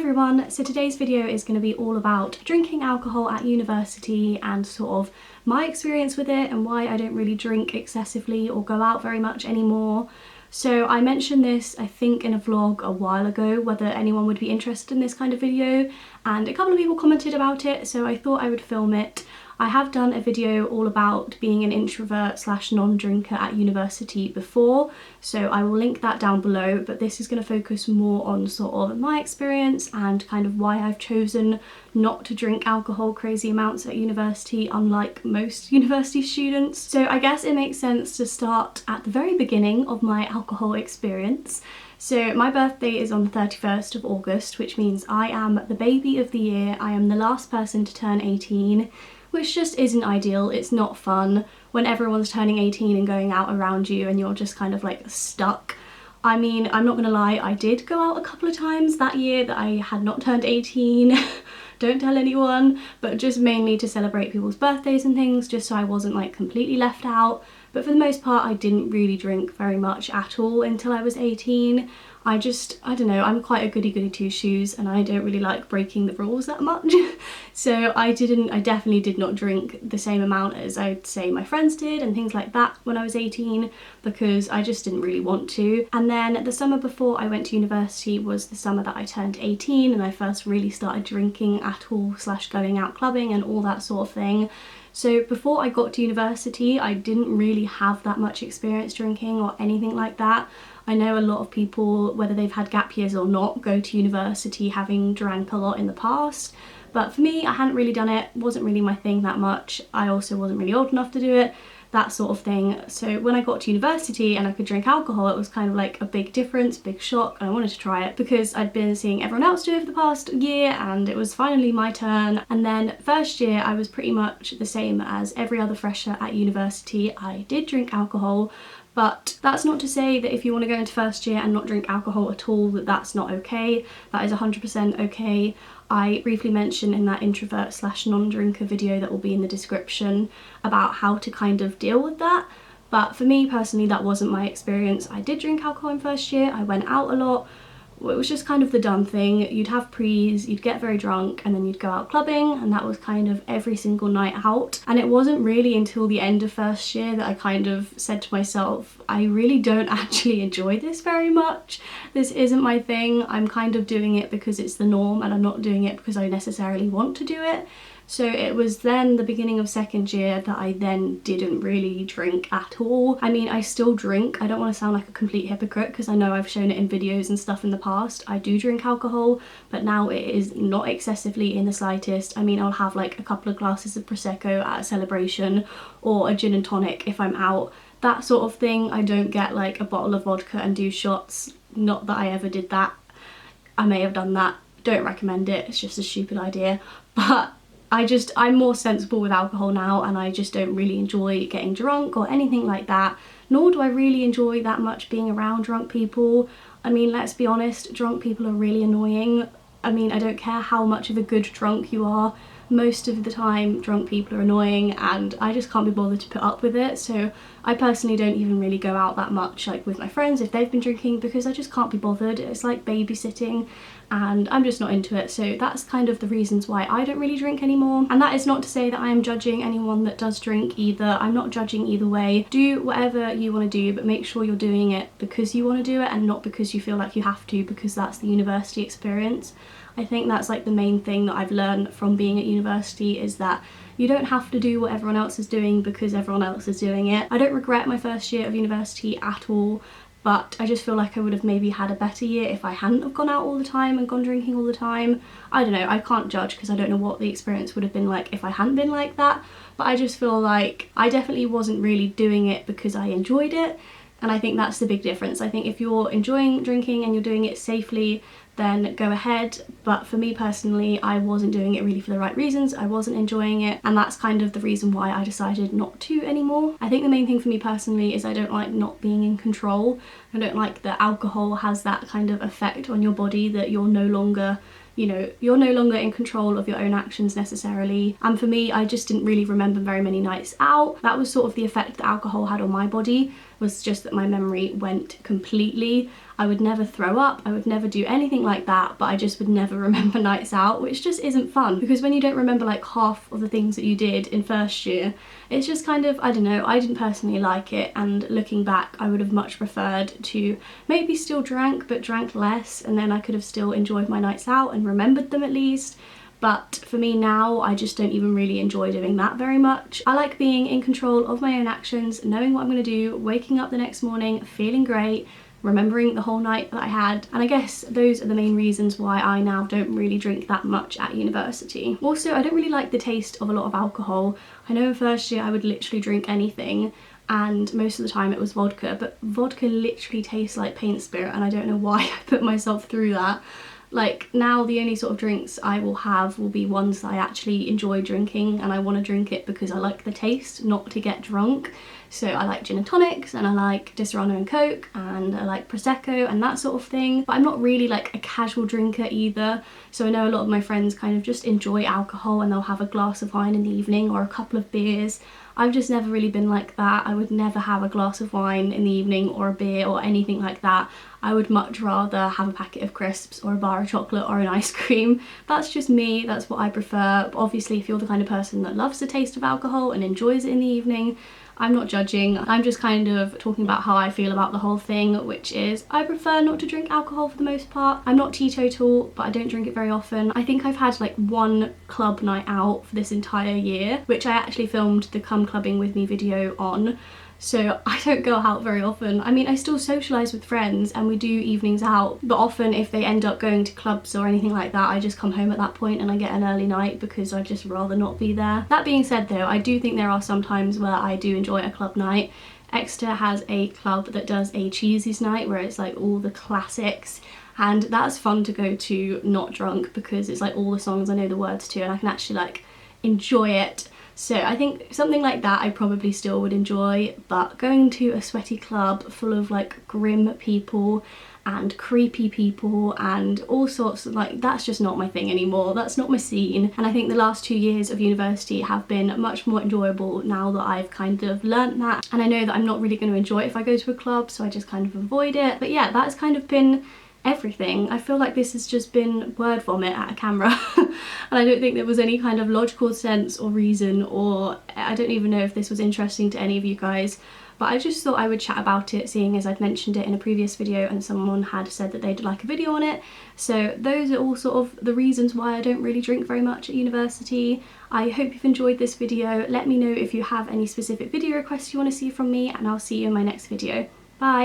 everyone, so today's video is going to be all about drinking alcohol at university and sort of my experience with it and why I don't really drink excessively or go out very much anymore. So I mentioned this I think in a vlog a while ago, whether anyone would be interested in this kind of video, and a couple of people commented about it, so I thought I would film it. I have done a video all about being an introvert slash non-drinker at university before, so I will link that down below, but this is going to focus more on sort of my experience and kind of why I've chosen not to drink alcohol crazy amounts at university, unlike most university students. So I guess it makes sense to start at the very beginning of my alcohol experience. So my birthday is on the 31st of August, which means I am the baby of the year. I am the last person to turn 18. Which just isn't ideal. It's not fun when everyone's turning 18 and going out around you and you're just kind of like stuck. I mean, I'm not gonna lie, I did go out a couple of times that year that I had not turned 18. Don't tell anyone, but just mainly to celebrate people's birthdays and things, just so I wasn't like completely left out. But for the most part, I didn't really drink very much at all until I was 18. I don't know, I'm quite a goody two-shoes and I don't really like breaking the rules that much. So I definitely did not drink the same amount as I'd say my friends did and things like that when I was 18, because I just didn't really want to. And then the summer before I went to university was the summer that I turned 18 and I first really started drinking at all slash going out clubbing and all that sort of thing. So before I got to university, I didn't really have that much experience drinking or anything like that. I know a lot of people, whether they've had gap years or not, go to university having drank a lot in the past. But for me, I hadn't really done it, wasn't really my thing that much. I also wasn't really old enough to do it, that sort of thing. So when I got to university and I could drink alcohol, it was kind of like a big difference, big shock, and I wanted to try it because I'd been seeing everyone else do it for the past year and it was finally my turn. And then first year I was pretty much the same as every other fresher at university. I did drink alcohol, but that's not to say that if you want to go into first year and not drink alcohol at all, that that's not okay. That is 100% okay. I briefly mentioned in that introvert slash non-drinker video that will be in the description about how to kind of deal with that. But for me personally, that wasn't my experience. I did drink alcohol in first year, I went out a lot. It was just kind of the done thing. You'd have prees, you'd get very drunk, and then you'd go out clubbing, and that was kind of every single night out. And it wasn't really until the end of first year that I kind of said to myself, I really don't actually enjoy this very much. This isn't my thing. I'm kind of doing it because it's the norm, and I'm not doing it because I necessarily want to do it. So it was then the beginning of second year that I then didn't really drink at all. I mean, I still drink. I don't want to sound like a complete hypocrite because I know I've shown it in videos and stuff in the past. I do drink alcohol, but now it is not excessively in the slightest. I mean, I'll have like a couple of glasses of Prosecco at a celebration or a gin and tonic if I'm out. That sort of thing. I don't get like a bottle of vodka and do shots. Not that I ever did that. I may have done that. Don't recommend it. It's just a stupid idea. But I'm more sensible with alcohol now and I just don't really enjoy getting drunk or anything like that. Nor do I really enjoy that much being around drunk people. I mean, let's be honest, drunk people are really annoying. I mean, I don't care how much of a good drunk you are. Most of the time drunk people are annoying and I just can't be bothered to put up with it. So I personally don't even really go out that much like with my friends if they've been drinking because I just can't be bothered. It's like babysitting and I'm just not into it. So that's kind of the reasons why I don't really drink anymore. And that is not to say that I am judging anyone that does drink either. I'm not judging either way. Do whatever you want to do, but make sure you're doing it because you want to do it and not because you feel like you have to, because that's the university experience. I think that's like the main thing that I've learned from being at university, is that you don't have to do what everyone else is doing because everyone else is doing it. I don't regret my first year of university at all, but I just feel like I would have maybe had a better year if I hadn't have gone out all the time and gone drinking all the time. I don't know, I can't judge because I don't know what the experience would have been like if I hadn't been like that, but I just feel like I definitely wasn't really doing it because I enjoyed it. And I think that's the big difference. I think if you're enjoying drinking and you're doing it safely, then go ahead. But for me personally, I wasn't doing it really for the right reasons. I wasn't enjoying it. And that's kind of the reason why I decided not to anymore. I think the main thing for me personally is I don't like not being in control. I don't like that alcohol has that kind of effect on your body that you're no longer in control of your own actions necessarily. And for me, I just didn't really remember very many nights out. That was sort of the effect that alcohol had on my body. was just that my memory went completely. I would never throw up, I would never do anything like that, but I just would never remember nights out, which just isn't fun, because when you don't remember like half of the things that you did in first year, it's just kind of, I don't know, I didn't personally like it, and looking back I would have much preferred to maybe still drank, but drank less, and then I could have still enjoyed my nights out and remembered them at least. But for me now, I just don't even really enjoy doing that very much. I like being in control of my own actions, knowing what I'm going to do, waking up the next morning feeling great, remembering the whole night that I had, and I guess those are the main reasons why I now don't really drink that much at university. Also, I don't really like the taste of a lot of alcohol. I know in first year I would literally drink anything, and most of the time it was vodka, but vodka literally tastes like paint spirit, and I don't know why I put myself through that. Like, now the only sort of drinks I will have will be ones that I actually enjoy drinking, and I want to drink it because I like the taste, not to get drunk. So I like gin and tonics, and I like Disaronno and Coke, and I like Prosecco and that sort of thing. But I'm not really like a casual drinker either. So I know a lot of my friends kind of just enjoy alcohol, and they'll have a glass of wine in the evening or a couple of beers. I've just never really been like that. I would never have a glass of wine in the evening or a beer or anything like that. I would much rather have a packet of crisps or a bar of chocolate or an ice cream. That's just me, that's what I prefer. But obviously if you're the kind of person that loves the taste of alcohol and enjoys it in the evening, I'm not judging. I'm just kind of talking about how I feel about the whole thing, which is I prefer not to drink alcohol for the most part. I'm not teetotal, but I don't drink it very often. I think I've had like one club night out for this entire year, which I actually filmed the Come Clubbing With Me video on. So I don't go out very often. I mean, I still socialise with friends and we do evenings out, but often if they end up going to clubs or anything like that, I just come home at that point and I get an early night because I'd just rather not be there. That being said though, I do think there are some times where I do enjoy a club night. Exeter has a club that does a Cheesies night where it's like all the classics, and that's fun to go to not drunk because it's like all the songs I know the words to and I can actually like enjoy it. So I think something like that I probably still would enjoy, but going to a sweaty club full of like grim people and creepy people and all sorts of like, that's just not my thing anymore. That's not my scene. And I think the last 2 years of university have been much more enjoyable now that I've kind of learnt that, and I know that I'm not really going to enjoy it if I go to a club, so I just kind of avoid it. But yeah, that's kind of been everything. I feel like this has just been word vomit at a camera and I don't think there was any kind of logical sense or reason, or I don't even know if this was interesting to any of you guys, but I just thought I would chat about it, seeing as I'd mentioned it in a previous video and someone had said that they'd like a video on it. So those are all sort of the reasons why I don't really drink very much at university. I hope you've enjoyed this video. Let me know if you have any specific video requests you want to see from me, and I'll see you in my next video. Bye!